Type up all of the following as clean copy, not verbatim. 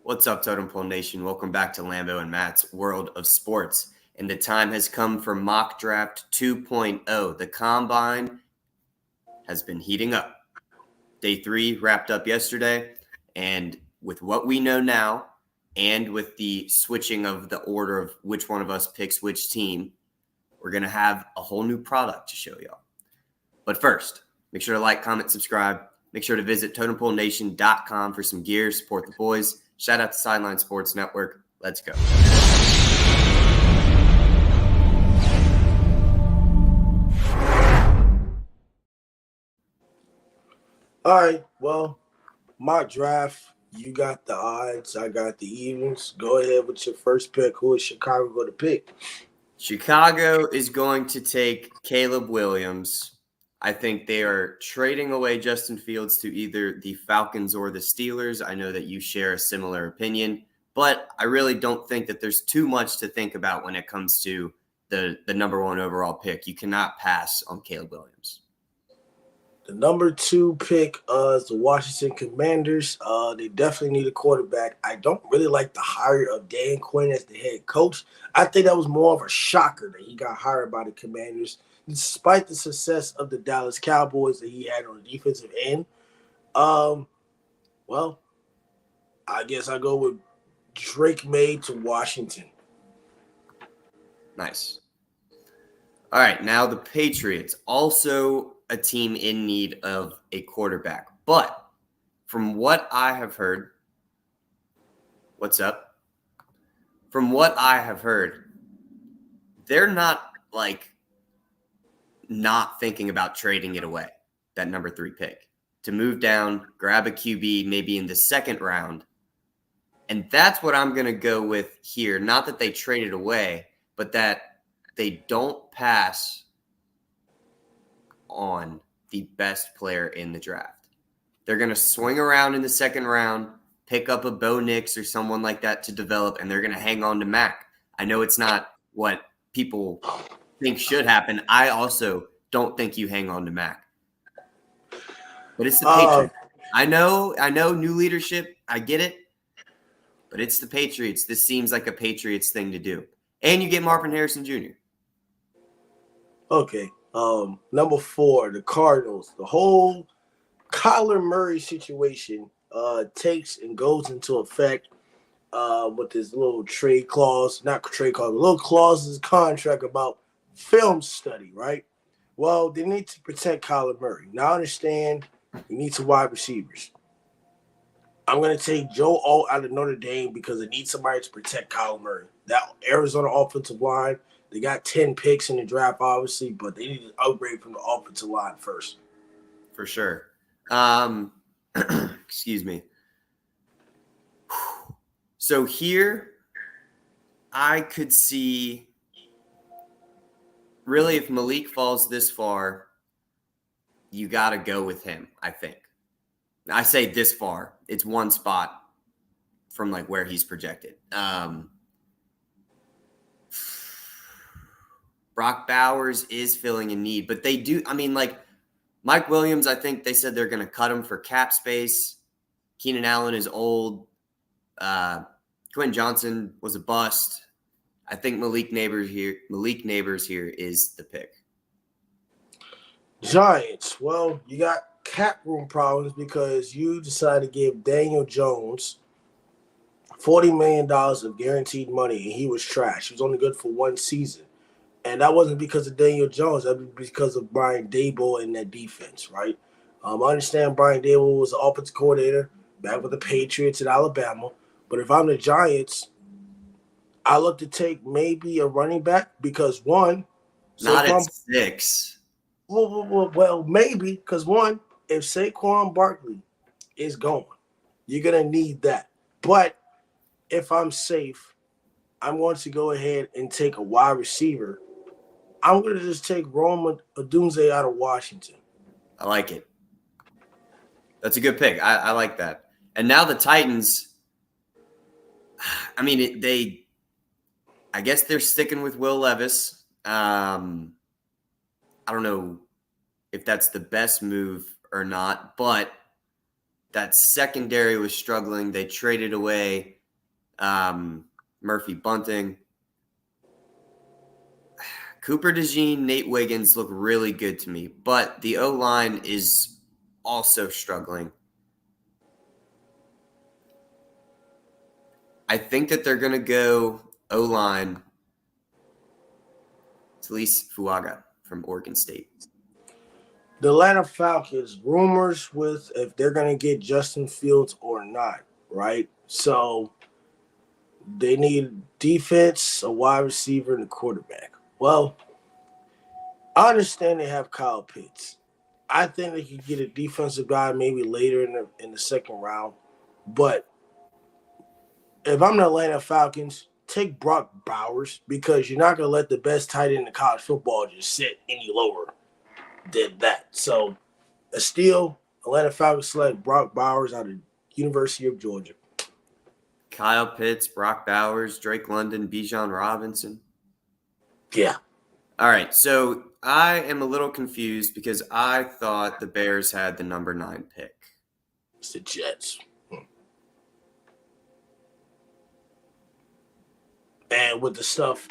What's up, Totem Pole Nation? Welcome back to Lambo and Matt's World of Sports. And the time has come for Mock Draft 2.0. The Combine has been heating up. Day 3 wrapped up yesterday. And with what we know now, and with the switching of the order of which one of us picks which team, we're going to have a whole new product to show y'all. But first, make sure to like, comment, subscribe. Make sure to visit TotemPoleNation.com for some gear, support the boys. Shout out to Sideline Sports Network. Let's go. All right, well, my draft, you got the odds, I got the evens. Go ahead with your first pick. Who is Chicago going to pick? Chicago is going to take Caleb Williams. I think they are trading away Justin Fields to either the Falcons or the Steelers. I know that you share a similar opinion, but I really don't think that there's too much to think about when it comes to the number 1 overall pick. You cannot pass on Caleb Williams. The number 2 pick is the Washington Commanders. They definitely need a quarterback. I don't really like the hire of Dan Quinn as the head coach. I think that was more of a shocker that he got hired by the Commanders, despite the success of the Dallas Cowboys that he had on the defensive end. Well, I guess I go with Drake May to Washington. Nice. All right, now the Patriots, also a team in need of a quarterback. But from what I have heard, what's up? From what I have heard, they're not not thinking about trading it away, that number 3 pick, to move down, grab a QB maybe in the second round. And that's what I'm going to go with here. Not that they trade it away, but that they don't pass on the best player in the draft. They're going to swing around in the second round, pick up a Bo Nix or someone like that to develop, and they're going to hang on to Mac. I know it's not what people think should happen. I also don't think you hang on to Mac. But it's the Patriots. I know new leadership. I get it. But it's the Patriots. This seems like a Patriots thing to do. And you get Marvin Harrison Jr. Okay. Number 4, the Cardinals. The whole Kyler Murray situation takes and goes into effect with this little trade clause, not trade clause, little clauses contract about film study, right? Well, they need to protect Kyler Murray. Now I understand you need some wide receivers. I'm going to take Joe Alt out of Notre Dame because they need somebody to protect Kyler Murray. That Arizona offensive line, they got 10 picks in the draft, obviously, but they need to upgrade from the offensive line first. For sure. Excuse me. So here, I could see, really, if Malik falls this far, you got to go with him, I think. I say this far. It's one spot from where he's projected. Brock Bowers is filling a need, but they do. I mean, Mike Williams, I think they said they're going to cut him for cap space. Keenan Allen is old. Quentin Johnson was a bust. I think Malik Neighbors here is the pick. Giants. Well, you got cap room problems because you decided to give Daniel Jones $40 million of guaranteed money, and he was trash. He was only good for one season. And that wasn't because of Daniel Jones. That was because of Brian Daboll and that defense, right? I understand Brian Daboll was the offensive coordinator back with the Patriots in Alabama. But if I'm the Giants, I look to take maybe a running back because, one, not at 6. Well, maybe because, one, if Saquon Barkley is gone, you're going to need that. But if I'm safe, I'm going to go ahead and take a wide receiver. I'm going to just take Rome Odunze out of Washington. I like it. That's a good pick. I like that. And now the Titans, I mean, I guess they're sticking with Will Levis. I don't know if that's the best move or not, but that secondary was struggling. They traded away Murphy Bunting. Cooper DeJean, Nate Wiggins look really good to me, but the O-line is also struggling. I think that they're going to go O-line Talise Fuaga from Oregon State. The Atlanta Falcons, rumors with if they're going to get Justin Fields or not, right? So they need defense, a wide receiver, and a quarterback. Well, I understand they have Kyle Pitts. I think they could get a defensive guy maybe later in the second round. But if I'm the Atlanta Falcons, take Brock Bowers because you're not going to let the best tight end in college football just sit any lower than that. So a steal, Atlanta Falcons select Brock Bowers out of University of Georgia. Kyle Pitts, Brock Bowers, Drake London, Bijan Robinson. Yeah. All right, so I am a little confused because I thought the Bears had the number 9 pick. It's the Jets. And with the stuff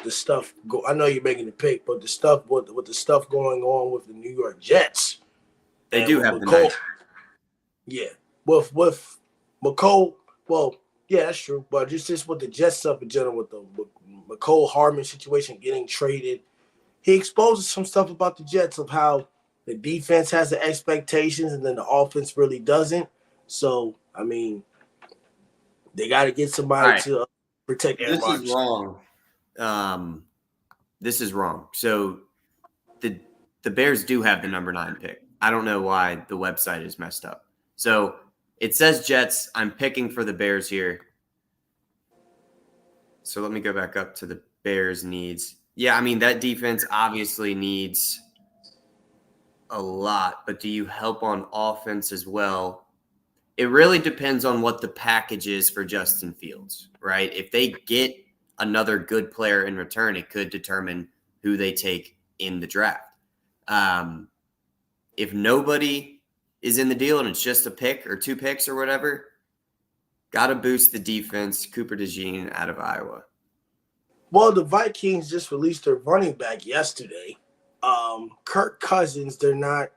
I know you're making the pick, but the stuff with the stuff going on with the New York Jets, they do have McCole, the 9. Yeah, with McCole. Well, yeah, that's true. But just with the Jets stuff in general, with the McCole Hardman situation getting traded, he exposes some stuff about the Jets of how the defense has the expectations and then the offense really doesn't. So I mean, they got to get somebody to protect Aaron Rodgers. This is wrong. This is wrong. So the Bears do have the number 9 pick. I don't know why the website is messed up. So it says Jets. I'm picking for the Bears here. So let me go back up to the Bears' needs. Yeah, I mean, that defense obviously needs a lot, but do you help on offense as well? It really depends on what the package is for Justin Fields, right? If they get another good player in return, it could determine who they take in the draft. If nobody is in the deal and it's just a pick or 2 picks or whatever, got to boost the defense. Cooper DeJean out of Iowa. Well, the Vikings just released their running back yesterday. Kirk Cousins, they're not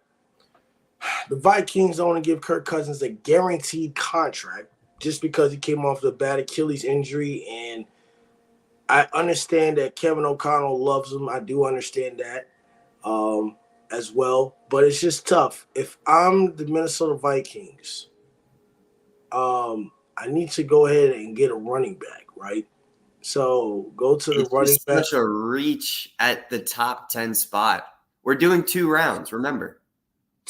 – the Vikings only give Kirk Cousins a guaranteed contract just because he came off the bad Achilles injury. And I understand that Kevin O'Connell loves him. I do understand that as well. But it's just tough. If I'm the Minnesota Vikings, I need to go ahead and get a running back, right? So go to the running back. Such a reach at the top 10 spot. We're doing 2 rounds, remember.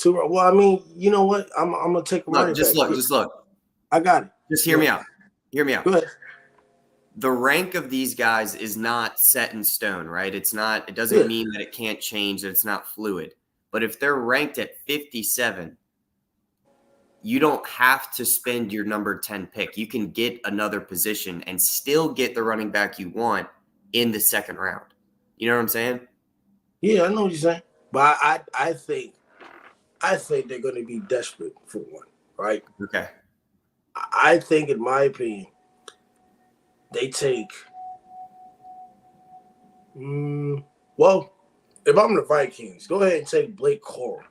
Well, I mean, you know what? I'm gonna take a running back. Just look. I got it. Just hear me out. Hear me out. Go ahead. The rank of these guys is not set in stone, right? It doesn't mean that it can't change, that it's not fluid. But if they're ranked at 57, you don't have to spend your number 10 pick. You can get another position and still get the running back you want in the second round. You know what I'm saying? Yeah, I know what you're saying. But I think they're going to be desperate for one, right? Okay. I think, in my opinion, they take well, if I'm the Vikings, go ahead and take Blake Corum,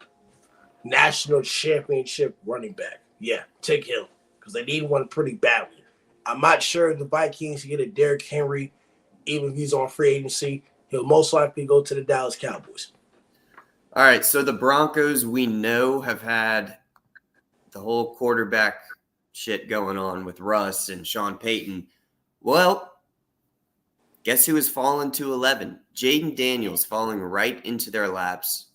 national championship running back. Yeah, take him because they need one pretty badly. I'm not sure if the Vikings can get a Derrick Henry, even if he's on free agency. He'll most likely go to the Dallas Cowboys. All right, so the Broncos, we know, have had the whole quarterback shit going on with Russ and Sean Payton. Well, guess who has fallen to 11? Jaden Daniels falling right into their laps.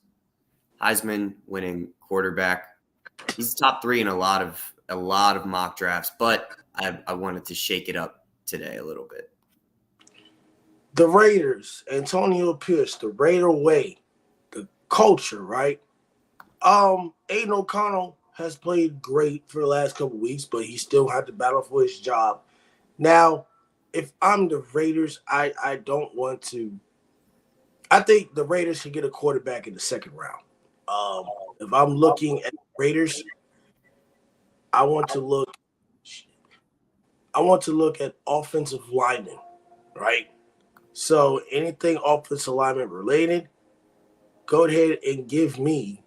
Heisman winning quarterback. He's top 3 in a lot of mock drafts, but I wanted to shake it up today a little bit. The Raiders, Antonio Pierce, the Raider way, the culture, right? Aiden O'Connell has played great for the last couple of weeks, but he still had to battle for his job. Now, if I'm the Raiders, I don't want to. I think the Raiders should get a quarterback in the second round. If I'm looking at the Raiders, I want to look. I want to look at offensive linemen, right? So anything offensive lineman related, go ahead and give me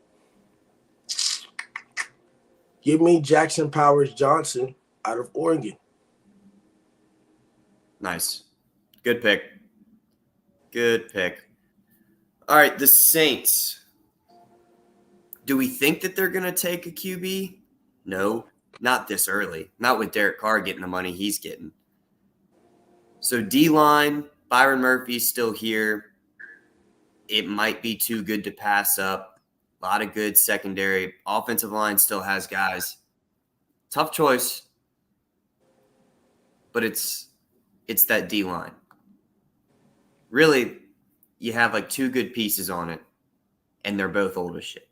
Jackson Powers Johnson out of Oregon. Nice. Good pick. Good pick. All right, the Saints. Do we think that they're going to take a QB? No, not this early. Not with Derek Carr getting the money he's getting. So D-line, Byron Murphy's still here. It might be too good to pass up. A lot of good secondary. Offensive line still has guys. Tough choice, but it's that D-line. Really, you have like two good pieces on it, and they're both old as shit.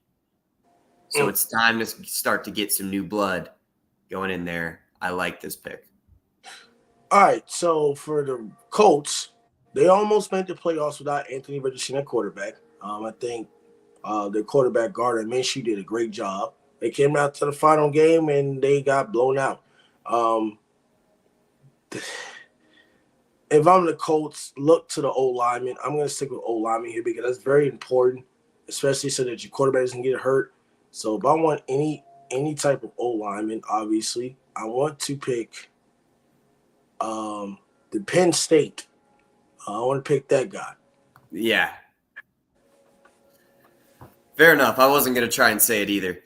So it's time to start to get some new blood going in there. I like this pick. All right, so for the Colts, they almost made the playoffs without Anthony Richardson at quarterback. I think their quarterback Gardner Minshew did a great job. They came out to the final game and they got blown out. If I'm the Colts, look to the O lineman. I'm going to stick with O lineman here because that's very important, especially so that your quarterback doesn't get hurt. So if I want any type of O lineman, obviously, I want to pick the Penn State. I want to pick that guy. Yeah. Fair enough. I wasn't going to try and say it either.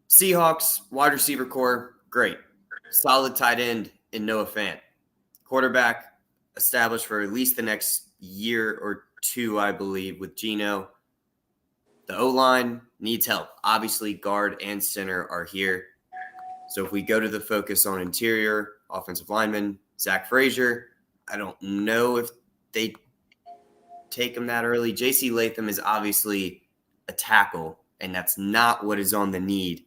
Seahawks, wide receiver core, great. Solid tight end in Noah Fant. Quarterback established for at least the next year or two, I believe, with Geno. The O-line needs help. Obviously, guard and center are here. So if we go to the focus on interior, offensive lineman, Zach Frazier, I don't know if they take him that early. J.C. Latham is obviously a tackle, and that's not what is on the need.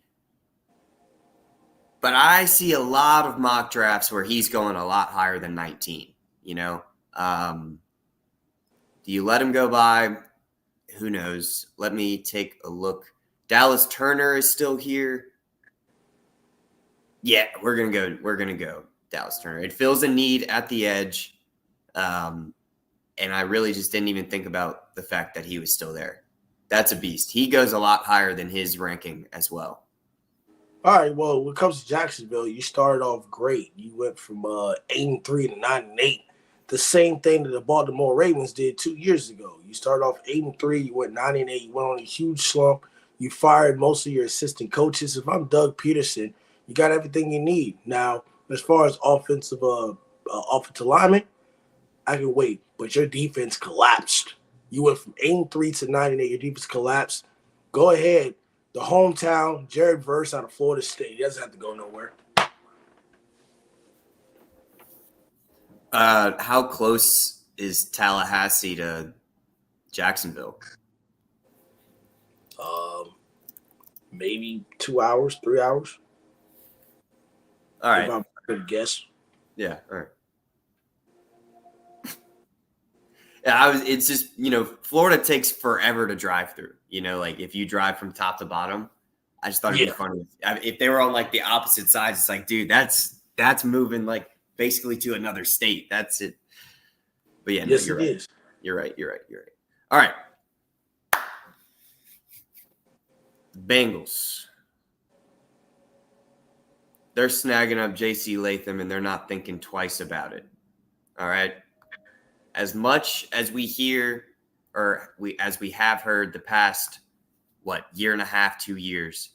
But I see a lot of mock drafts where he's going a lot higher than 19, you know? Do you let him go by? Who knows? Let me take a look. Dallas Turner is still here. Yeah, we're gonna go Dallas Turner. It fills a need at the edge. And I really just didn't even think about the fact that he was still there. That's a beast. He goes a lot higher than his ranking as well. All right, well, when it comes to Jacksonville, you started off great. You went from 8-3 to 9-8. The same thing that the Baltimore Ravens did 2 years ago. You started off 8-3, you went 9-8, you went on a huge slump. You fired most of your assistant coaches. If I'm Doug Peterson, you got everything you need. Now, as far as offensive lineman, I can wait, but your defense collapsed. You went from 8-3 to 9-8. Your defense collapsed. Go ahead. The hometown, Jared Verse out of Florida State. He doesn't have to go nowhere. How close is Tallahassee to Jacksonville? Maybe 2 hours, 3 hours. All right. If I'm going to guess. Yeah, all right. Yeah, it's just, Florida takes forever to drive through. Like if you drive from top to bottom, I just thought it'd be funny. If they were on like the opposite sides, it's like, dude, that's moving like basically to another state. That's it. But yeah, yes, you're it right. is. You're right. All right. Bengals. They're snagging up J.C. Latham, and they're not thinking twice about it. All right. As much as we hear, as we have heard the past, year and a half, 2 years,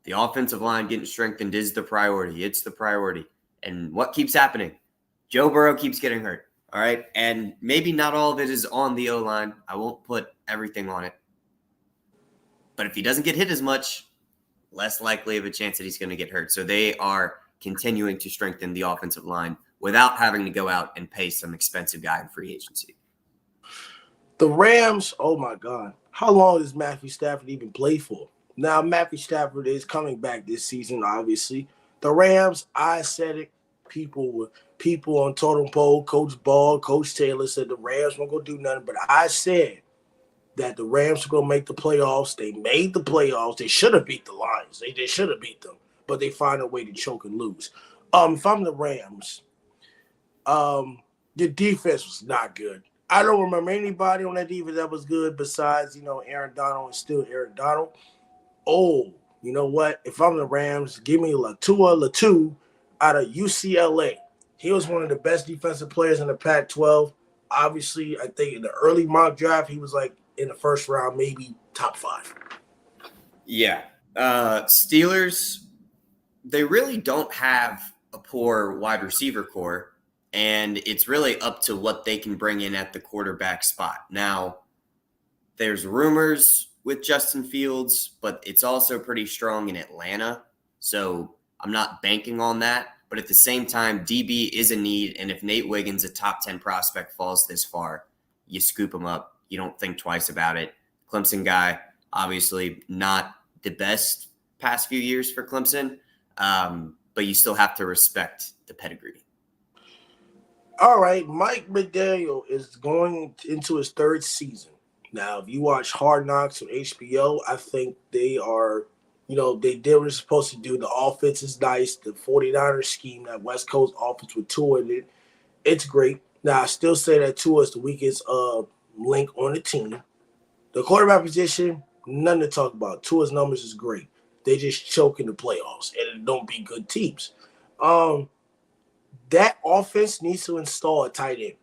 the offensive line getting strengthened is the priority. It's the priority. And what keeps happening? Joe Burrow keeps getting hurt. All right. And maybe not all of it is on the O-line. I won't put everything on it. But if he doesn't get hit as much, less likely of a chance that he's going to get hurt. So they are continuing to strengthen the offensive line without having to go out and pay some expensive guy in free agency. The Rams, oh my God. How long does Matthew Stafford even play for? Now, Matthew Stafford is coming back this season, obviously. The Rams, I said it. People on Totem Pole, Coach Ball, Coach Taylor said the Rams weren't going to do nothing. But I said that the Rams were going to make the playoffs. They made the playoffs. They should have beat the Lions. They should have beat them. but they find a way to choke and lose. If I'm the Rams, the defense was not good. I don't remember anybody on that defense that was good besides, Aaron Donald and still Aaron Donald. Oh, you know what? If I'm the Rams, give me Latu out of UCLA. He was one of the best defensive players in the Pac-12. Obviously, I think in the early mock draft, he was like in the first round, maybe top 5. Yeah. Steelers, they really don't have a poor wide receiver core, and it's really up to what they can bring in at the quarterback spot. Now, there's rumors with Justin Fields, but it's also pretty strong in Atlanta, so I'm not banking on that. But at the same time, DB is a need, and if Nate Wiggins, a top 10 prospect, falls this far, you scoop him up. You don't think twice about it. Clemson guy, obviously not the best past few years for Clemson, but you still have to respect the pedigree. All right, Mike McDaniel is going into his 3rd season. Now, if you watch Hard Knocks on HBO, I think they are – they did what they're supposed to do. The offense is nice. The 49ers scheme, that West Coast offense with Tua in it, it's great. Now, I still say that Tua is the weakest link on the team. The quarterback position, nothing to talk about. Tua's numbers is great. They just choke in the playoffs, and it don't beat good teams. That offense needs to install a tight end.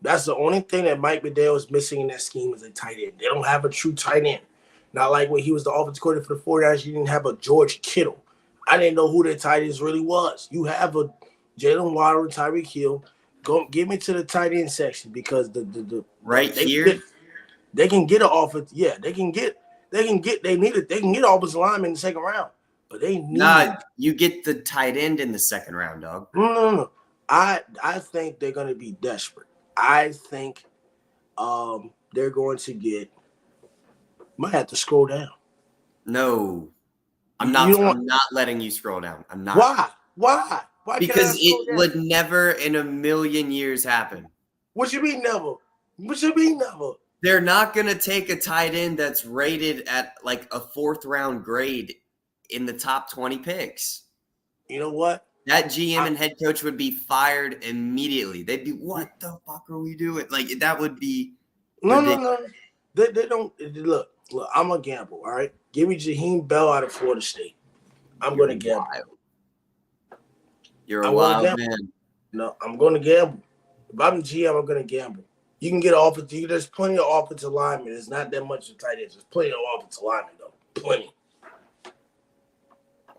That's the only thing that Mike McDaniel is missing in that scheme is a tight end. They don't have a true tight end. Not like when he was the offensive coordinator for the 49ers, you didn't have a George Kittle. I didn't know who their tight ends really was. You have a Jalen Waddle and Tyreek Hill. Go give me to the tight end section because they can get an offense. Yeah, they can get offensive lineman in the second round. But they need you get the tight end in the second round, dog. No. I think they're gonna be desperate. I think they're going to get. Might have to scroll down. No, I'm not letting you scroll down. I'm not. Why? Because it would never in a million years happen. What you mean never? They're not going to take a tight end that's rated at like a 4th round grade in the top 20 picks. You know what? That GM and head coach would be fired immediately. They'd be, what the fuck are we doing? Like, that would be No. They don't look, I'm a gamble, all right? Give me Jaheim Bell out of Florida State. I'm going to gamble. You're a wild man. No, I'm going to gamble. If I'm GM, I'm going to gamble. You can get offensive. There's plenty of offensive linemen. There's not that much of tight ends. There's plenty of offensive linemen, though. Plenty.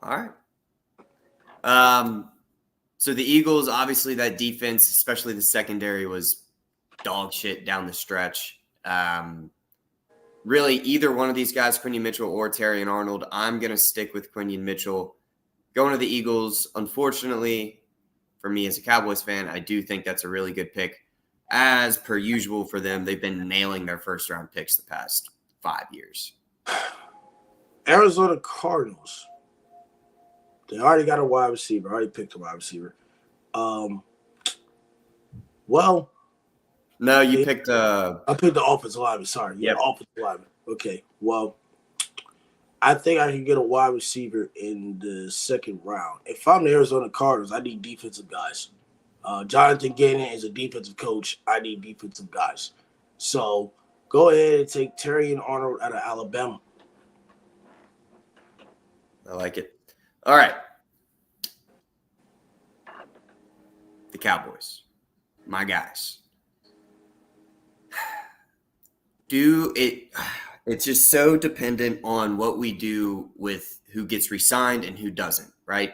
All right. So the Eagles, obviously that defense, especially the secondary, was dog shit down the stretch. Really, either one of these guys, Quinyon Mitchell or Terrion Arnold, I'm going to stick with Quinyon Mitchell. Going to the Eagles, unfortunately, for me as a Cowboys fan, I do think that's a really good pick. As per usual for them, they've been nailing their first-round picks the past 5 years. Arizona Cardinals. They already got a wide receiver. I already picked a wide receiver. No, you picked I picked the offensive lineman. Sorry. Yeah, offensive lineman. Okay. Well, I think I can get a wide receiver in the second round. If I'm the Arizona Cardinals, I need defensive guys. Jonathan Gannon is a defensive coach. I need defensive guys. So go ahead and take Terrion Arnold out of Alabama. I like it. All right. The Cowboys. My guys. It's just so dependent on what we do with who gets re-signed and who doesn't, right?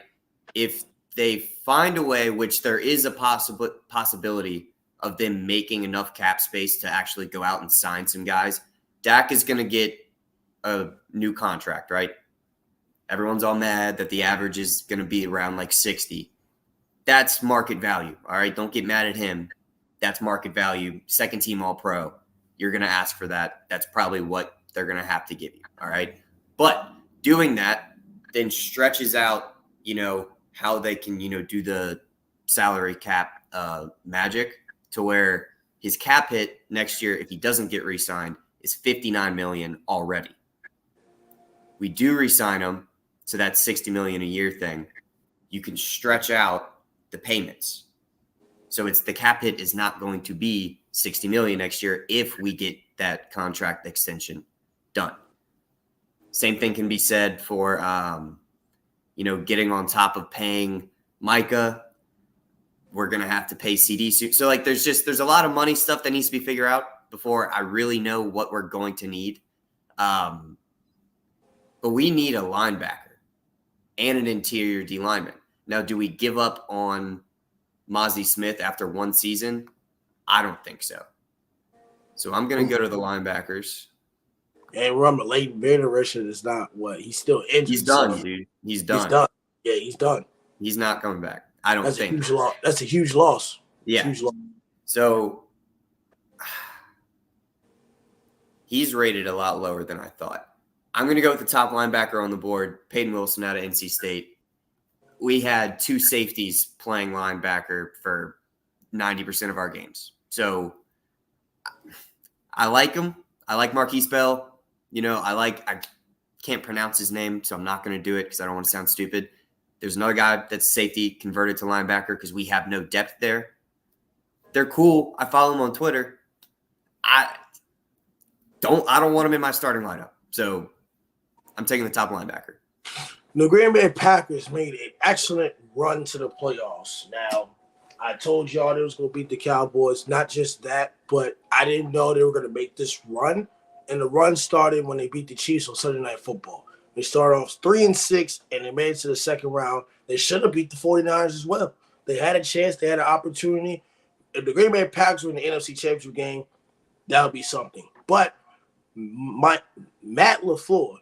If they find a way, which there is a possibility of them making enough cap space to actually go out and sign some guys, Dak is going to get a new contract, right? Everyone's all mad that the average is going to be around like 60. That's market value, all right? Don't get mad at him. That's market value. Second team All-Pro. You're going to ask for that. That's probably what they're going to have to give you, all right? But doing that then stretches out, how they can, do the salary cap magic to where his cap hit next year, if he doesn't get re-signed, is $59 million already. We do re-sign him. So that $60 million a year thing, you can stretch out the payments. So it's the cap hit is not going to be $60 million next year if we get that contract extension done. Same thing can be said for, getting on top of paying Micah. We're going to have to pay CD soon. So like, there's a lot of money stuff that needs to be figured out before I really know what we're going to need. But we need a linebacker and an interior D lineman. Now, do we give up on Mazi Smith after one season? I don't think so. So I'm going to go to the linebackers. And remember, Leighton Vander Esch is not what? He's still injured. He's done, dude. He's done. He's done. Yeah, he's done. He's not coming back. I don't think. A huge loss. That's a huge loss. Yeah. Huge loss. So he's rated a lot lower than I thought. I'm going to go with the top linebacker on the board, Peyton Wilson out of NC State. We had two safeties playing linebacker for 90% of our games. So I like him. I like Marquise Bell. I can't pronounce his name, so I'm not going to do it because I don't want to sound stupid. There's another guy that's safety converted to linebacker because we have no depth there. They're cool. I follow them on Twitter. I don't want him in my starting lineup. So I'm taking the top linebacker. The Green Bay Packers made an excellent run to the playoffs. Now, I told y'all they was going to beat the Cowboys. Not just that, but I didn't know they were going to make this run. And the run started when they beat the Chiefs on Sunday Night Football. They started off 3-6, and they made it to the second round. They should have beat the 49ers as well. They had a chance. They had an opportunity. If the Green Bay Packers were in the NFC Championship game, that would be something. But Matt LaFleur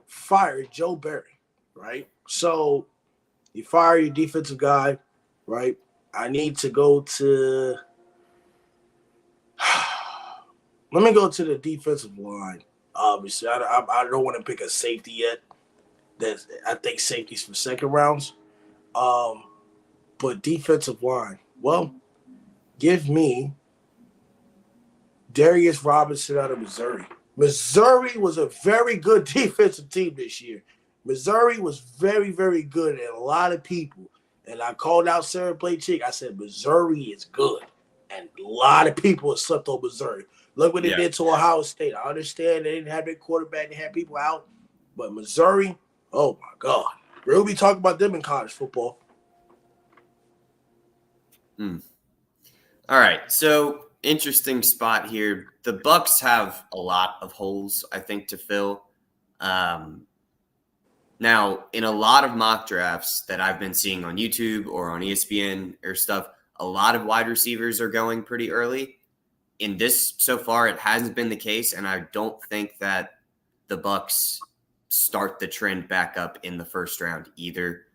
fired Joe Barry, right? So you fire your defensive guy, right? I need to go to – let me go to the defensive line. Obviously, I don't want to pick a safety yet. I think safety's for second rounds. But defensive line, well, give me Darius Robinson out of Missouri. Missouri was a very good defensive team this year. Missouri was very, very good, and a lot of people. And I called out Sarah Blake-Chick. I said, Missouri is good. And a lot of people have slept on Missouri. Look what they did to Ohio State. I understand they didn't have their quarterback. They had people out. But Missouri, oh, my God. We'll be talking about them in college football. All right. So, interesting spot here. The Bucs have a lot of holes, I think, to fill. Now, in a lot of mock drafts that I've been seeing on YouTube or on ESPN or stuff, a lot of wide receivers are going pretty early. In this, so far, it hasn't been the case, and I don't think that the Bucs start the trend back up in the first round either.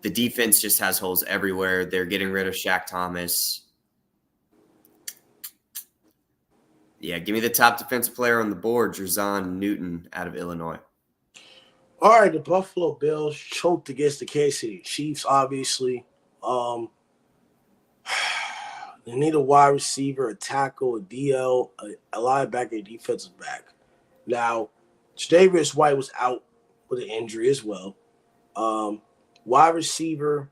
The defense just has holes everywhere. They're getting rid of Shaq Thomas. Yeah, give me the top defensive player on the board, Jerzon Newton out of Illinois. All right, the Buffalo Bills choked against the Kansas City Chiefs, obviously. They need a wide receiver, a tackle, a DL, a linebacker, a defensive back. Now, Tre'Davious White was out with an injury as well. Wide receiver,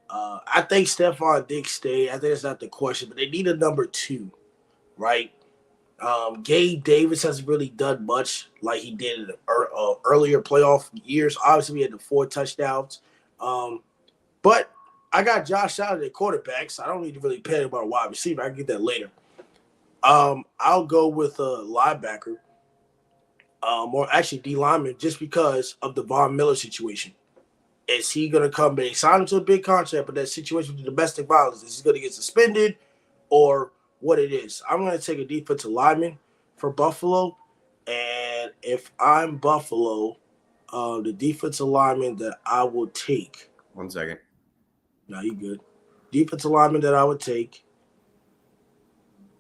I think Stephon Diggs stayed. I think that's not the question, but they need a number 2, right? Gabe Davis hasn't really done much like he did in the earlier playoff years. Obviously, we had the 4 touchdowns. But I got Josh Allen at quarterback, so I don't need to really panic about a wide receiver. I can get that later. I'll go with a linebacker, or actually D lineman, just because of the Von Miller situation. Is he going to come back? Sign him to a big contract, but that situation with the domestic violence, is he going to get suspended or what it is? I'm going to take a defensive lineman for Buffalo. And if I'm Buffalo, the defensive lineman that I will take. 1 second. No, you good. Defensive lineman that I would take.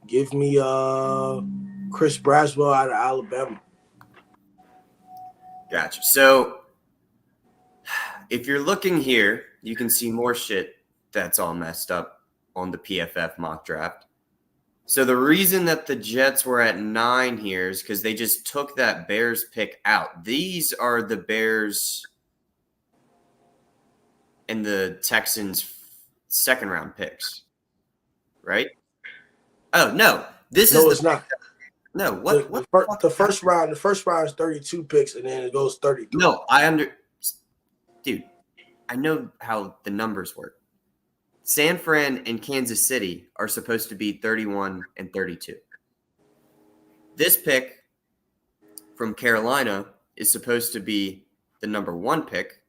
Give me Chris Braswell out of Alabama. Gotcha. So if you're looking here, you can see more shit that's all messed up on the PFF mock draft. So the reason that the Jets were at 9 here is because they just took that Bears pick out. These are the Bears and the Texans' second-round picks, right? Oh no, this No, is it's not. no. The, What the, the fir- fuck? the first round, the first round is 32 picks, and then it goes 33. No, dude. I know how the numbers work. San Fran and Kansas City are supposed to be 31 and 32. This pick from Carolina is supposed to be the number 1 pick,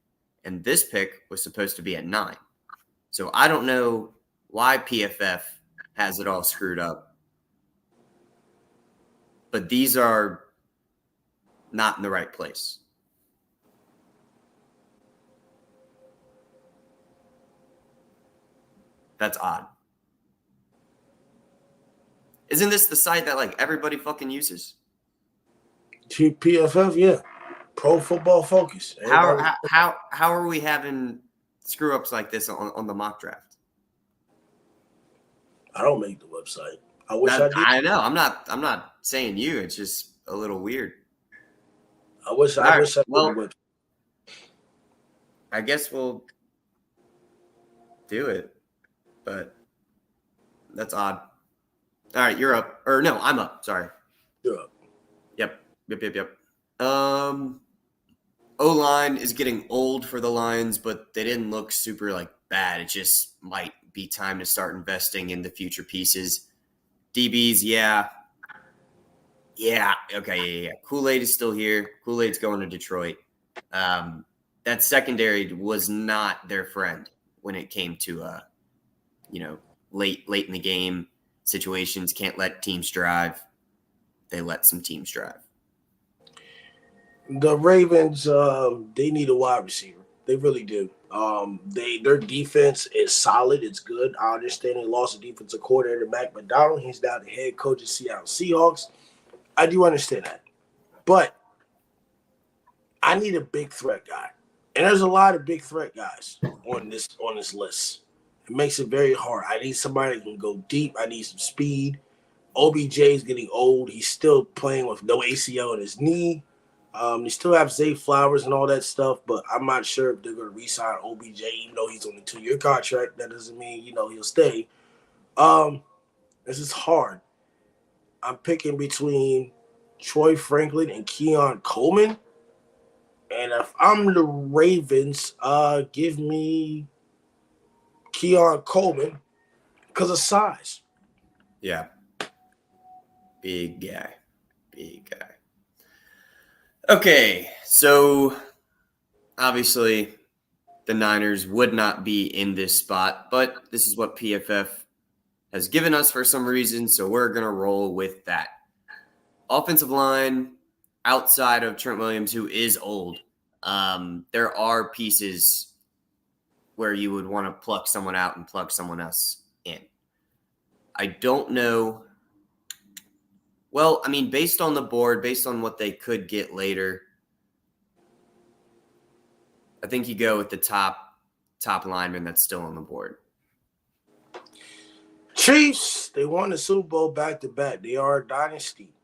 and this pick was supposed to be at 9. So I don't know why PFF has it all screwed up, but these are not in the right place. That's odd. Isn't this the site that like everybody fucking uses? PFF, yeah. Pro Football Focus. How are we having screw ups like this on the mock draft? I don't make the website. I wish I did. I know. I'm not saying you. It's just a little weird. I wish I did the website. I guess we'll do it, but that's odd. All right, you're up. Or no, I'm up. Sorry. You're up. Yep. O-line is getting old for the Lions, but they didn't look super like bad. It just might be time to start investing in the future pieces. DBs, yeah. Okay, yeah. Kool-Aid is still here. Kool-Aid's going to Detroit. That secondary was not their friend when it came to late in the game situations. Can't let teams drive. They let some teams drive. The Ravens, they need a wide receiver. They really do. Their defense is solid. It's good. I understand they lost a defensive coordinator, Mac McDonald. He's now the head coach of Seattle Seahawks. I do understand that. But I need a big threat guy. And there's a lot of big threat guys on this list. It makes it very hard. I need somebody that can go deep. I need some speed. OBJ is getting old. He's still playing with no ACL in his knee. They still have Zay Flowers and all that stuff, but I'm not sure if they're going to re-sign OBJ, even though he's on a 2-year contract. That doesn't mean, he'll stay. This is hard. I'm picking between Troy Franklin and Keon Coleman. And if I'm the Ravens, give me Keon Coleman because of size. Yeah. Big guy. Okay, so obviously the Niners would not be in this spot, but this is what PFF has given us for some reason, so we're going to roll with that. Offensive line, outside of Trent Williams, who is old, there are pieces where you would want to pluck someone out and plug someone else in. I don't know. Well, I mean, based on the board, based on what they could get later, I think you go with the top lineman that's still on the board. Chiefs, they won the Super Bowl back-to-back. They are a dynasty.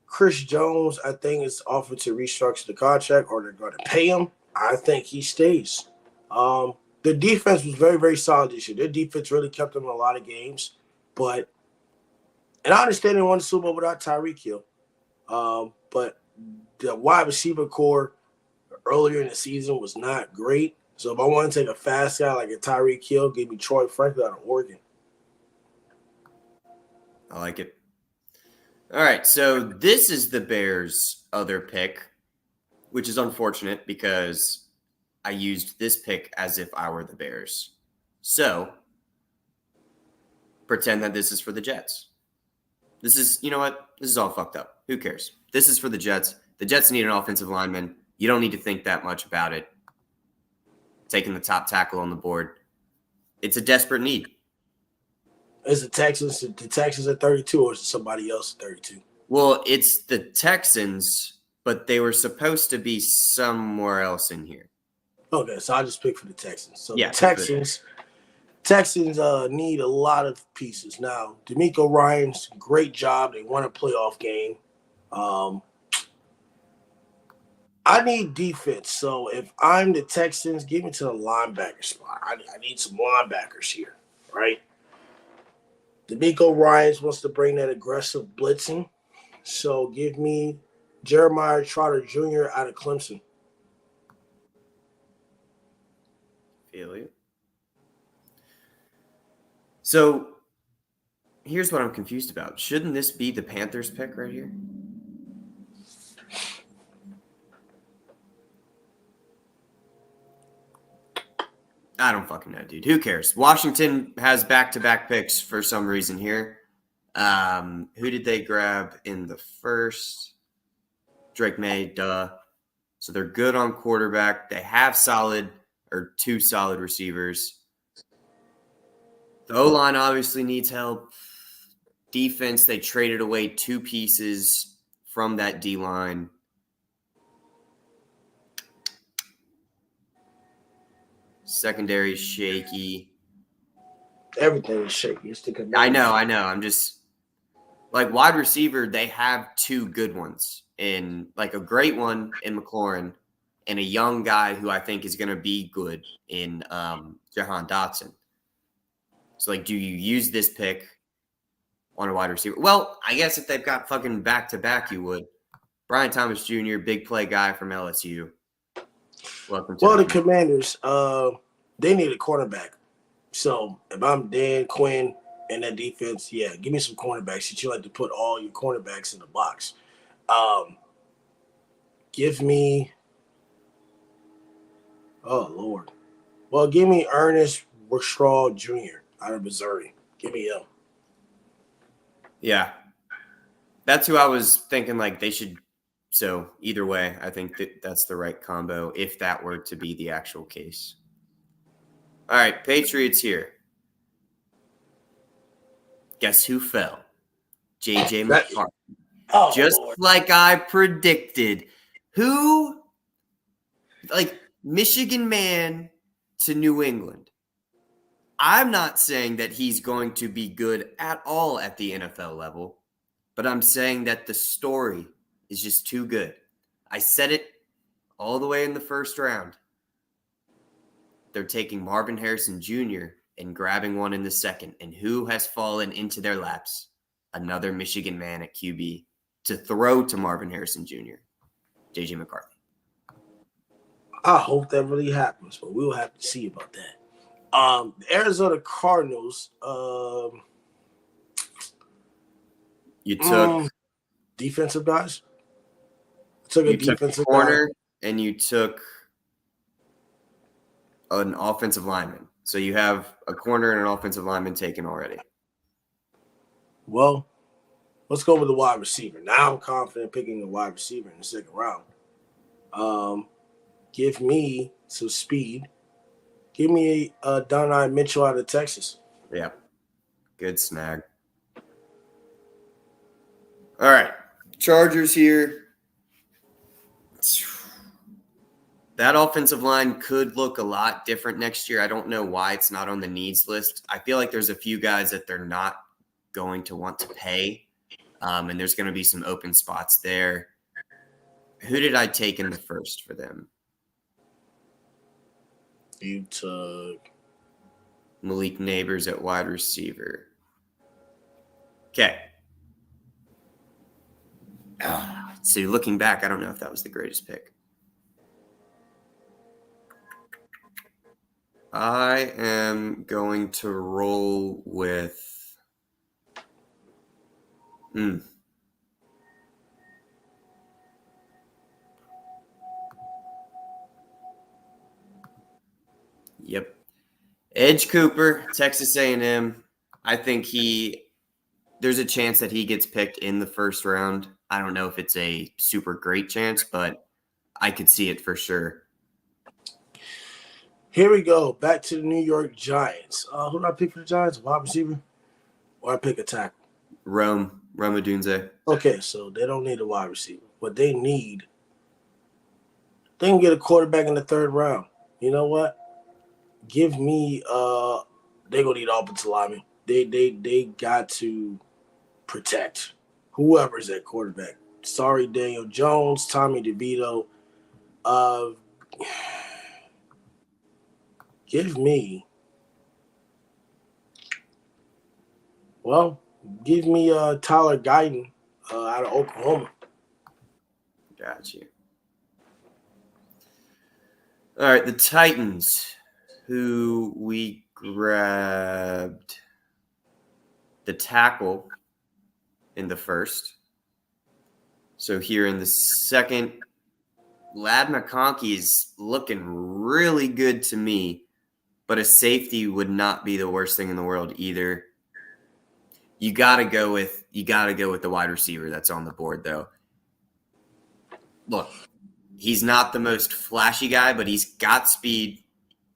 Chris Jones, I think, is offered to restructure the contract, or they're going to pay him. I think he stays. The defense was very, very solid this year. Their defense really kept them in a lot of games. And I understand they won the Super Bowl without Tyreek Hill. But the wide receiver core earlier in the season was not great. So if I want to take a fast guy like a Tyreek Hill, give me Troy Franklin out of Oregon. I like it. All right, so this is the Bears' other pick, which is unfortunate because I used this pick as if I were the Bears. So pretend that this is for the Jets. This is, you know what? This is all fucked up. Who cares? This is for the Jets. The Jets need an offensive lineman. You don't need to think that much about it. Taking the top tackle on the board. It's a desperate need. Is the Texans at 32 or is it somebody else at 32? Well, it's the Texans, but they were supposed to be somewhere else in here. Okay, so I just picked for the Texans. So yeah, the Texans, Texans need a lot of pieces. Now, D'Amico Ryans, great job. They won a playoff game. Um, I need defense. So if I'm the Texans, give me to the linebacker spot. I need some linebackers here, right? D'Amico Ryans wants to bring that aggressive blitzing. So give me Jeremiah Trotter Jr. out of Clemson. Feel you. So here's what I'm confused about. Shouldn't this be the Panthers pick right here? I don't fucking know, dude. Who cares? Washington has back-to-back picks for some reason here. Who did they grab in the first? Drake May, duh. So they're good on quarterback. They have two solid receivers. The O-line obviously needs help. Defense, they traded away two pieces from that D-line. Secondary is shaky. Everything is shaky. I know. I'm just like wide receiver, they have two good ones in like a great one in McLaurin and a young guy who I think is going to be good in Jahan Dotson. So like, do you use this pick on a wide receiver? Well, I guess if they've got fucking back-to-back, you would. Brian Thomas Jr., big play guy from LSU. Welcome to the Commanders, they need a cornerback. So if I'm Dan Quinn and that defense, yeah, give me some cornerbacks that you like to put all your cornerbacks in the box. Give me, oh Lord, well, give me Ernest Straw Jr. out of Missouri. Give me him. Yeah, that's who I was thinking. Like they should. So either way, I think that's the right combo if that were to be the actual case. All right, Patriots here. Guess who fell? J.J. McCarthy. Oh, just Lord. like I predicted. Who, like Michigan man to New England. I'm not saying that he's going to be good at all at the NFL level, but I'm saying that the story is just too good. I said it all the way in the first round. They're taking Marvin Harrison Jr. and grabbing one in the second. And who has fallen into their laps? Another Michigan man at QB to throw to Marvin Harrison Jr., J.J. McCarthy. I hope that really happens, but we'll have to see about that. The Arizona Cardinals. You took defensive guys. Took a defensive corner guy. And you took an offensive lineman. So you have a corner and an offensive lineman taken already. Well, let's go with the wide receiver. Now I'm confident picking a wide receiver in the second round. Give me some speed. Give me Donai Mitchell out of Texas. Yeah. Good snag. All right. Chargers here. That offensive line could look a lot different next year. I don't know why it's not on the needs list. I feel like there's a few guys that they're not going to want to pay, and there's going to be some open spots there. Who did I take in the first for them? You took Malik Neighbors at wide receiver. Okay. So looking back, I don't know if that was the greatest pick. I am going to roll with Yep. Edge Cooper, Texas A&M. I think there's a chance that he gets picked in the first round. I don't know if it's a super great chance, but I could see it for sure. Here we go. Back to the New York Giants. Who did I pick for the Giants? Wide receiver? Or I pick a tackle? Rome Odunze. Okay, so they don't need a wide receiver. What they need, they can get a quarterback in the third round. You know what? Give me They're gonna need offensive linemen. They got to protect whoever's at quarterback. Sorry, Daniel Jones, Tommy DeVito. Uh, give me Tyler Guyton out of Oklahoma. Got you. All right, the Titans, who we grabbed the tackle in the first. So here in the second, Lad McConkey is looking really good to me, but a safety would not be the worst thing in the world either. You gotta go with the wide receiver that's on the board, though. Look, he's not the most flashy guy, but he's got speed.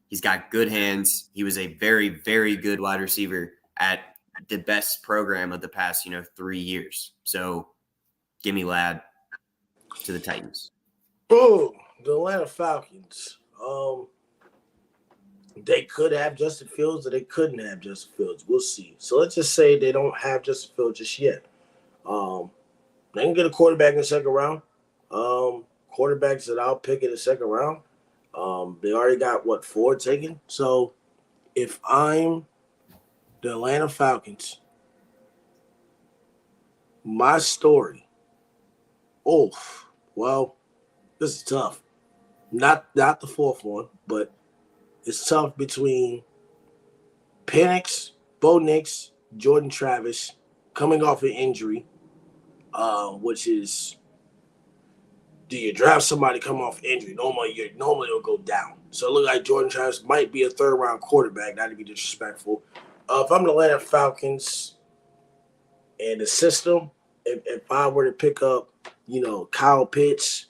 He's got good hands. He was a very, very good wide receiver at the best program of the past, 3 years. So give me Lad to the Titans. Oh, the Atlanta Falcons. They could have Justin Fields or they couldn't have Justin Fields. We'll see. So let's just say they don't have Justin Fields just yet. They can get a quarterback in the second round. Quarterbacks that I'll pick in the second round. They already got 4 taken. So if I'm the Atlanta Falcons, my story. This is tough. Not the fourth one, but it's tough between Penix, Bo Nix, Jordan Travis coming off an injury, which is, do you draft somebody coming off injury? Normally it'll go down. So it looks like Jordan Travis might be a third-round quarterback, not to be disrespectful. If I'm the Atlanta Falcons and the system, if I were to pick up, Kyle Pitts,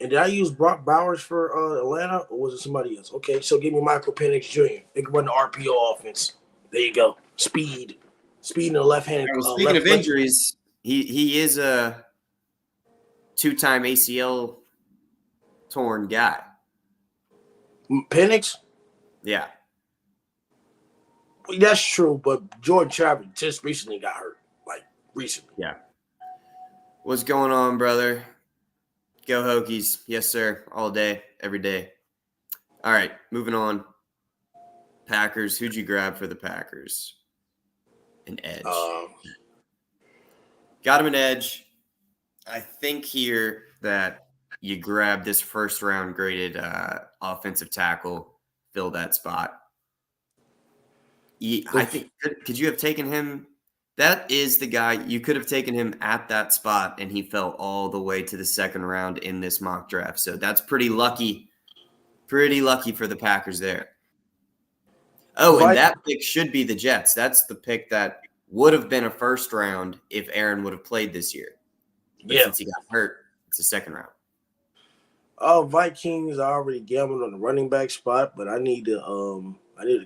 and did I use Brock Bowers for Atlanta, or was it somebody else? Okay, so give me Michael Penix Jr. They can run the RPO offense. There you go. Speed in the left-handed. Speaking of injuries, he is a 2-time ACL torn guy. Penix? Yeah. Well, that's true, but Jordan Travis just recently got hurt. Recently. Yeah. What's going on, brother? Go Hokies. Yes, sir. All day, every day. All right, moving on. Packers. Who'd you grab for the Packers? An edge. Got him an edge. I think here that you grab this first-round graded offensive tackle, fill that spot. I think, could you have taken him? That is the guy. You could have taken him at that spot, and he fell all the way to the second round in this mock draft. So that's pretty lucky. Pretty lucky for the Packers there. Oh, and that pick should be the Jets. That's the pick that would have been a first round if Aaron would have played this year. But since he got hurt, it's a second round. Vikings, I already gambled on the running back spot, but I need a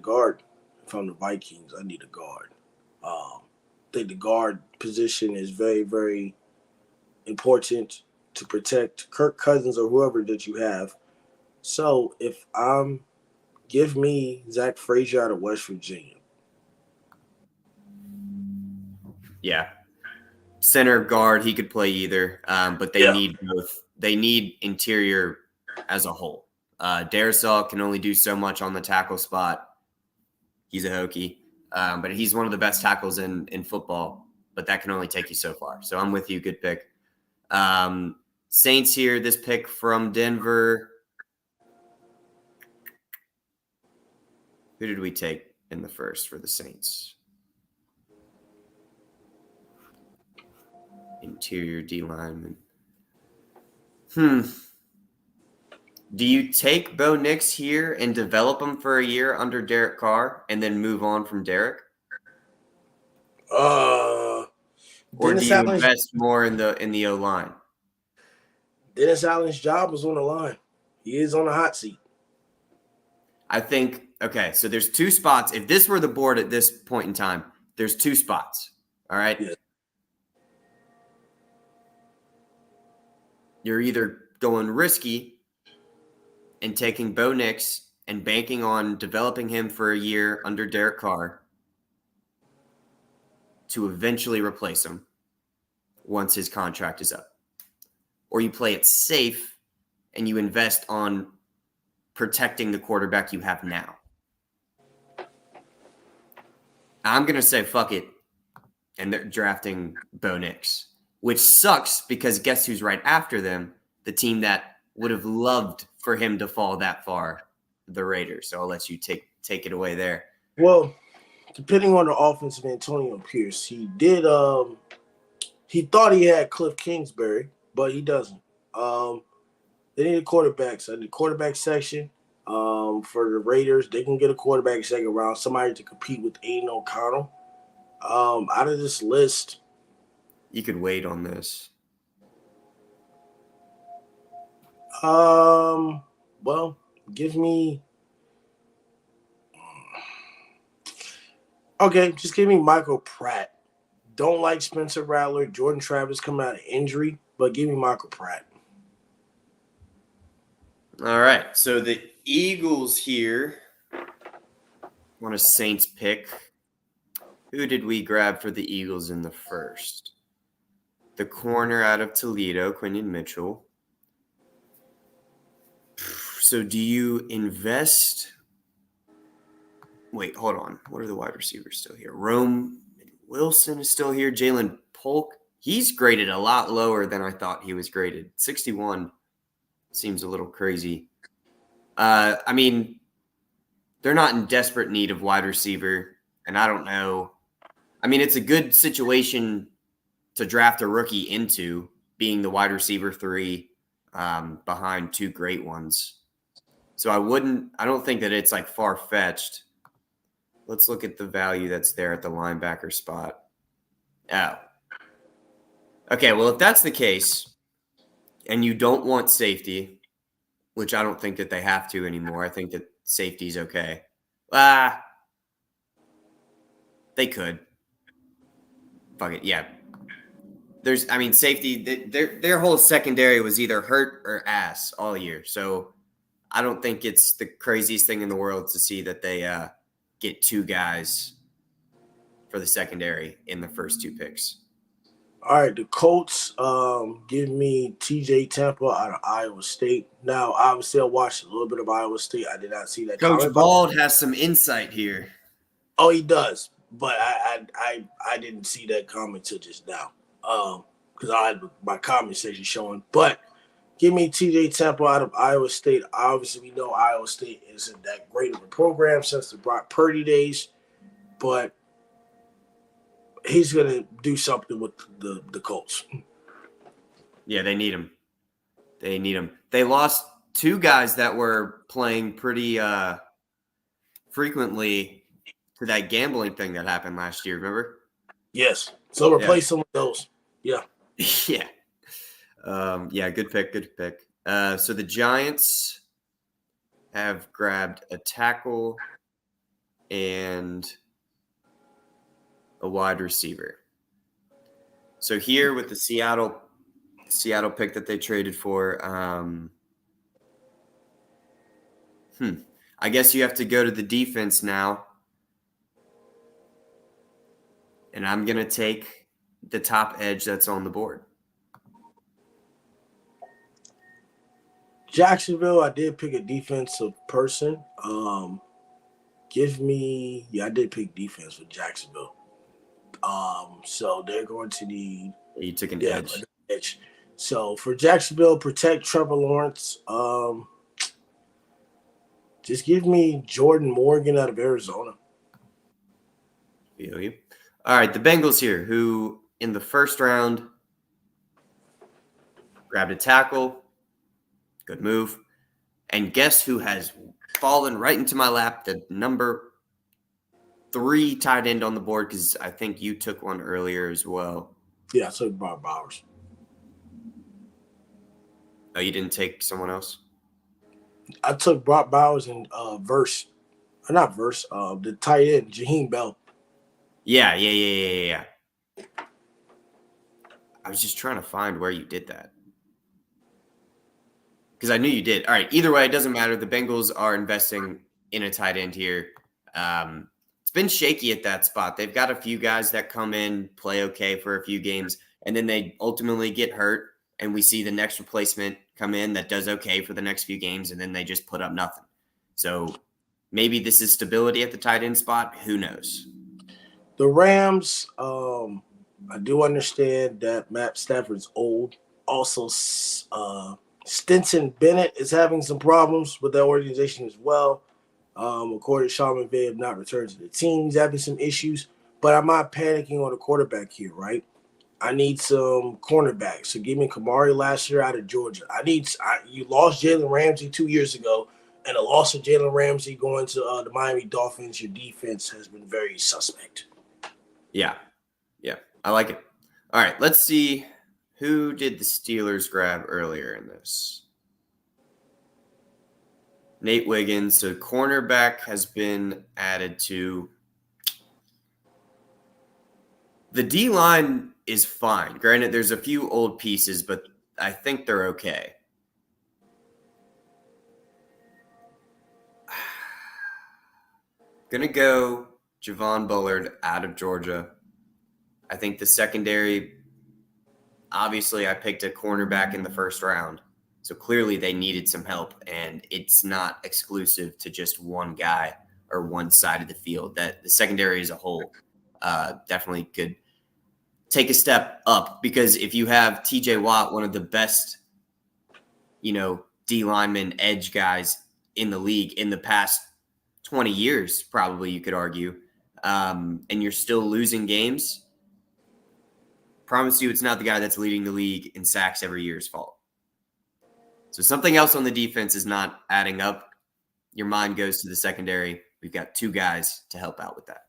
guard. If I'm the Vikings, I need a guard. I think the guard position is very, very important to protect Kirk Cousins or whoever that you have. So if give me Zach Frazier out of West Virginia. Yeah. Center, guard, he could play either, but they need both. They need interior as a whole. Darisaw can only do so much on the tackle spot. He's a Hokie. But he's one of the best tackles in football, but that can only take you so far. So I'm with you. Good pick. Saints here, this pick from Denver. Who did we take in the first for the Saints? Interior D lineman. Do you take Bo Nix here and develop him for a year under Derek Carr and then move on from Derek? Or do you invest more in the O-line? Dennis Allen's job is on the line. He is on the hot seat. I think, okay, so there's 2 spots. If this were the board at this point in time, there's 2 spots. All right? Yeah. You're either going risky and taking Bo Nix and banking on developing him for a year under Derek Carr to eventually replace him once his contract is up. Or you play it safe and you invest on protecting the quarterback you have now. I'm going to say fuck it, and they're drafting Bo Nix, which sucks because guess who's right after them? The team that would have loved for him to fall that far, the Raiders. So I'll let you take it away there. Well, depending on the offense of Antonio Pierce, he did he thought he had Cliff Kingsbury, but he doesn't. They need a quarterback. So the quarterback section for the Raiders, they can get a quarterback second round, somebody to compete with Aiden O'Connell. Out of this list, you could wait on this. Well, give me. Okay, just give me Michael Pratt. Don't like Spencer Rattler, Jordan Travis coming out of injury, but give me Michael Pratt. All right, so the Eagles here want a Saints pick. Who did we grab for the Eagles in the first? The corner out of Toledo, Quinion Mitchell. So do you invest? Wait, hold on. What are the wide receivers still here? Rome Wilson is still here. Jalen Polk. He's graded a lot lower than I thought he was graded. 61 seems a little crazy. I mean, they're not in desperate need of wide receiver, and I don't know. I mean, it's a good situation to draft a rookie into, being the wide receiver 3 behind 2 great ones. So I don't think that it's like far-fetched. Let's look at the value that's there at the linebacker spot. Oh. Okay, well, if that's the case, and you don't want safety, which I don't think that they have to anymore. I think that safety's okay. They could. Fuck it, yeah. Safety, their whole secondary was either hurt or ass all year. So I don't think it's the craziest thing in the world to see that they get 2 guys for the secondary in the first 2 picks. All right, the Colts give me T.J. Tampa out of Iowa State. Now, obviously, I watched a little bit of Iowa State. I did not see that. Coach Bald has some insight here. Oh, he does, but I didn't see that comment till just now because I had my comment section showing. But give me T.J. Tampa out of Iowa State. Obviously, we know Iowa State isn't that great of a program since the Brock Purdy days, but he's going to do something with the Colts. Yeah, they need him. They lost 2 guys that were playing pretty frequently to that gambling thing that happened last year, remember? Yes. So replace some of those. Yeah. Yeah. Good pick. So the Giants have grabbed a tackle and a wide receiver. So here with the Seattle pick that they traded for, I guess you have to go to the defense now. And I'm going to take the top edge that's on the board. Jacksonville, I did pick a defensive person. I did pick defense for Jacksonville. So they're going to need. You took an edge. So for Jacksonville, protect Trevor Lawrence. Just give me Jordan Morgan out of Arizona. Feel you. All right, the Bengals here, who in the first round grabbed a tackle. Good move. And guess who has fallen right into my lap? The number 3 tight end on the board, because I think you took one earlier as well. Yeah, I took Brock Bowers. Oh, you didn't take someone else? I took Brock Bowers and the tight end, Jaheim Bell. Yeah. I was just trying to find where you did that. because I knew you did. All right. Either way, it doesn't matter. The Bengals are investing in a tight end here. It's been shaky at that spot. They've got a few guys that come in, play okay for a few games, and then they ultimately get hurt. And we see the next replacement come in that does okay for the next few games, and then they just put up nothing. So maybe this is stability at the tight end spot. Who knows? The Rams, I do understand that Matt Stafford's old. Also, Stetson Bennett is having some problems with that organization as well. According to Sean McVay, have not returned to the team. He's having some issues, but I'm not panicking on the quarterback here, right? I need some cornerbacks. So give me Kamari last year out of Georgia. You lost Jalen Ramsey 2 years ago, and the loss of Jalen Ramsey going to the Miami Dolphins, your defense has been very suspect. Yeah, I like it. All right, let's see who did the Steelers grab earlier in this. Nate Wiggins. So cornerback has been added to. The D-line is fine. Granted, there's a few old pieces, but I think they're okay. Gonna go Javon Bullard out of Georgia. I think the secondary, obviously I picked a cornerback in the first round. So clearly they needed some help, and it's not exclusive to just one guy or one side of the field. That the secondary as a whole definitely could take a step up, because if you have TJ Watt, one of the best, D lineman edge guys in the league in the past 20 years, probably you could argue, and you're still losing games, promise you it's not the guy that's leading the league in sacks every year's fault. So something else on the defense is not adding up. Your mind goes to the secondary. We've got two guys to help out with that.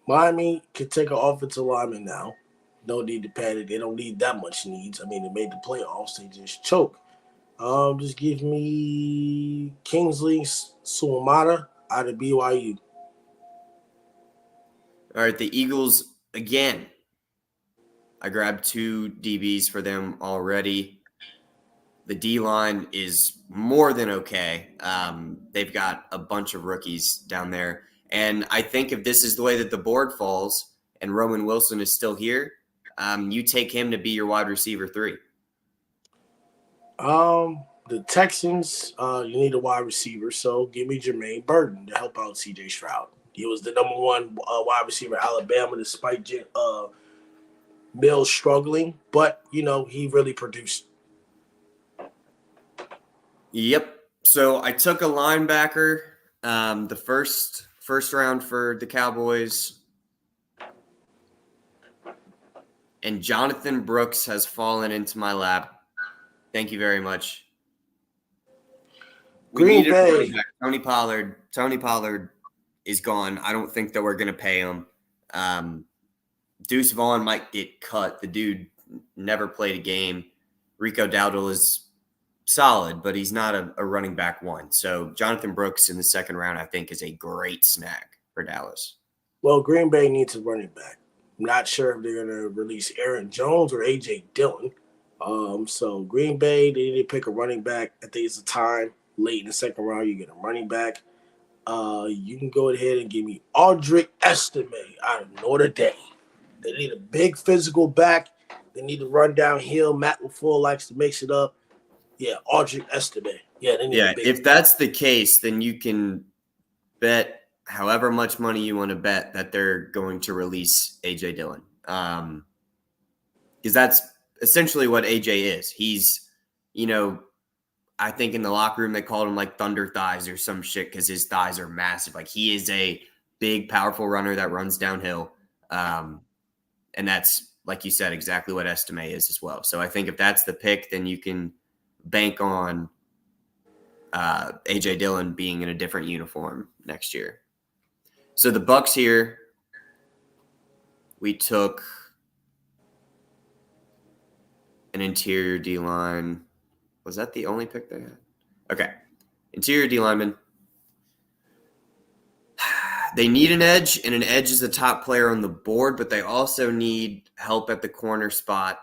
Miami could take an offensive lineman now. No need to panic. They don't need that much needs. I mean, they made the playoffs. They just choke. Just give me Kingsley Suamata out of BYU. All right, the Eagles again. I grabbed two DBs for them already. The D-line is more than okay. They've got a bunch of rookies down there. And I think if this is the way that the board falls and Roman Wilson is still here, you take him to be your wide receiver 3. The Texans, you need a wide receiver, so give me Jermaine Burton to help out C.J. Stroud. He was the number one wide receiver at Alabama despite Mills struggling, but, he really produced. Yep. So I took a linebacker, the first round for the Cowboys. And Jonathan Brooks has fallen into my lap. Thank you very much. Green Bay. Tony Pollard is gone. I don't think that we're going to pay him. Deuce Vaughn might get cut. The dude never played a game. Rico Dowdle is solid, but he's not a running back one. So Jonathan Brooks in the second round, I think, is a great snag for Dallas. Well, Green Bay needs a running back. I'm not sure if they're going to release Aaron Jones or A.J. Dillon. So Green Bay, they need to pick a running back. I think it's a time late in the second round you get a running back. You can go ahead and give me Audric Estime out of Notre Dame. They need a big physical back. They need to run downhill. Matt LaFleur likes to mix it up. Yeah, Audric Estime. Yeah, they need a big if that's the case, then you can bet however much money you want to bet that they're going to release A.J. Dillon. Because that's essentially what A.J. is. He's, I think in the locker room they called him like thunder thighs or some shit because his thighs are massive. Like he is a big, powerful runner that runs downhill. And that's, like you said, exactly what Estime is as well. So I think if that's the pick, then you can bank on A.J. Dillon being in a different uniform next year. So the Bucs here, we took an interior D-line. Was that the only pick they had? Okay. Interior D-lineman. They need an edge, and an edge is the top player on the board, but they also need help at the corner spot.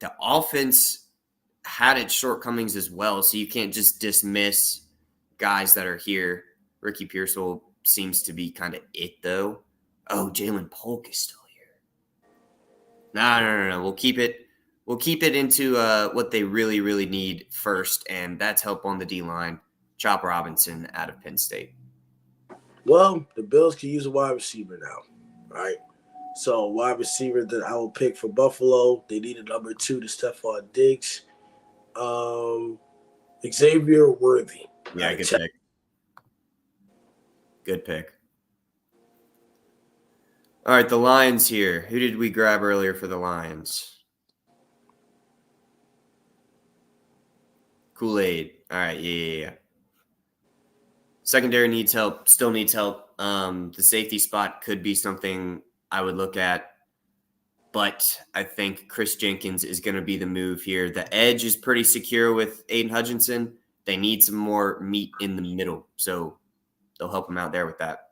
The offense had its shortcomings as well. So you can't just dismiss guys that are here. Ricky Pearsall seems to be kind of it, though. Oh, Jalen Polk is still here. No. We'll keep it. We'll keep it into what they really, really need first, and that's help on the D-line. Chop Robinson out of Penn State. Well, the Bills can use a wide receiver now, right? So, wide receiver that I will pick for Buffalo, they need a number 2 to Stephon Diggs. Xavier Worthy. Yeah, good pick. Good pick. All right, the Lions here. Who did we grab earlier for the Lions? Kool-Aid. All right, yeah. Secondary needs help, still needs help. The safety spot could be something I would look at, but I think Chris Jenkins is going to be the move here. The edge is pretty secure with Aiden Hutchinson. They need some more meat in the middle, so they'll help him out there with that.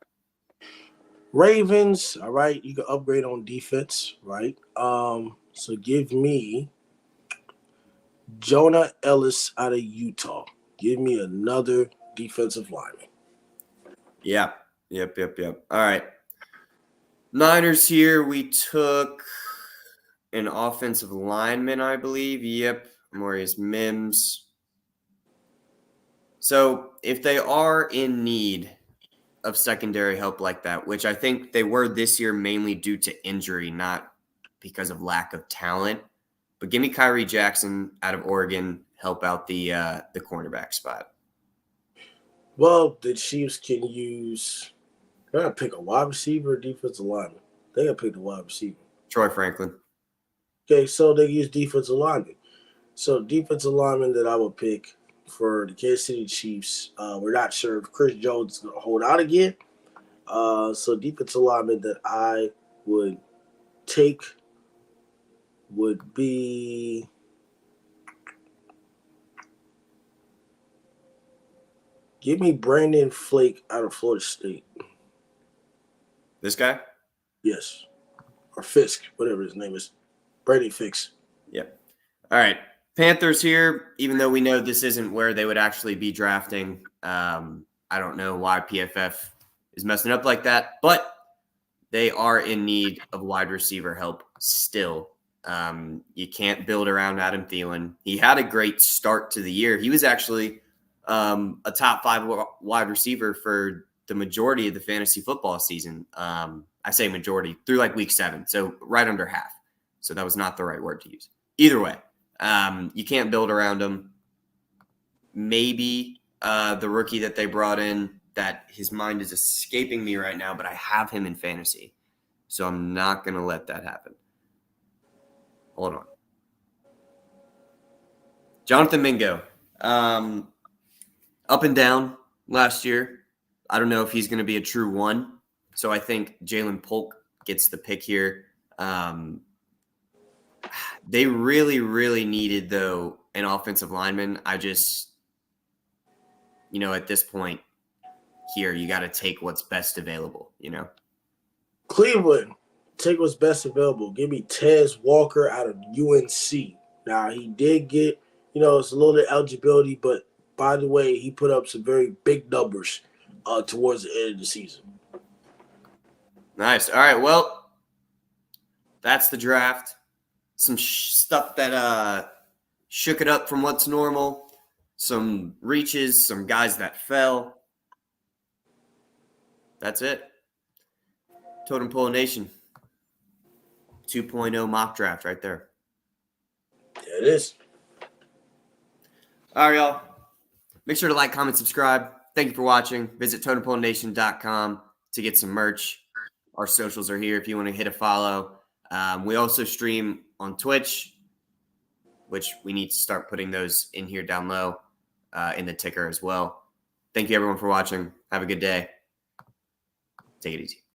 Ravens, all right, you can upgrade on defense, right? So give me Jonah Ellis out of Utah. Give me another defensive lineman. Yeah. Yep. All right. Niners here, we took an offensive lineman, I believe. Yep. Maurice Mims. So if they are in need of secondary help like that, which I think they were this year mainly due to injury, not because of lack of talent, but give me Kyrie Jackson out of Oregon, help out the cornerback spot. Well, the Chiefs can use – they're going to pick a wide receiver or defensive lineman. They're going to pick the wide receiver. Troy Franklin. Okay, so they use defensive lineman. So defensive lineman that I would pick for the Kansas City Chiefs, we're not sure if Chris Jones is going to hold out again. So defensive lineman that I would take would be – give me Brandon Flake out of Florida State. This guy? Yes. Or Fisk, whatever his name is. Brandon Fisk. Yep. All right. Panthers here, even though we know this isn't where they would actually be drafting. I don't know why PFF is messing up like that, but they are in need of wide receiver help still. You can't build around Adam Thielen. He had a great start to the year. He was actually a top 5 wide receiver for the majority of the fantasy football season. I say majority through like week 7. So right under half. So that was not the right word to use. Either way, you can't build around him. Maybe the rookie that they brought in, that his mind is escaping me right now, but I have him in fantasy. So I'm not going to let that happen. Hold on. Jonathan Mingo. Up and down last year. I don't know if he's going to be a true one. So I think Jalen Polk gets the pick here. They really, really needed, though, an offensive lineman. I just, at this point here, you got to take what's best available, Cleveland, take what's best available. Give me Tez Walker out of UNC. Now, he did get, it's a little bit of eligibility, but by the way, he put up some very big numbers towards the end of the season. Nice. All right, well, that's the draft. Some stuff that shook it up from what's normal. Some reaches, some guys that fell. That's it. Totem Pole Nation. 2.0 mock draft right there. There it is. All right, y'all. Make sure to like, comment, subscribe. Thank you for watching. Visit TotemPoleNation.com to get some merch. Our socials are here if you want to hit a follow. We also stream on Twitch, which we need to start putting those in here down low in the ticker as well. Thank you, everyone, for watching. Have a good day. Take it easy.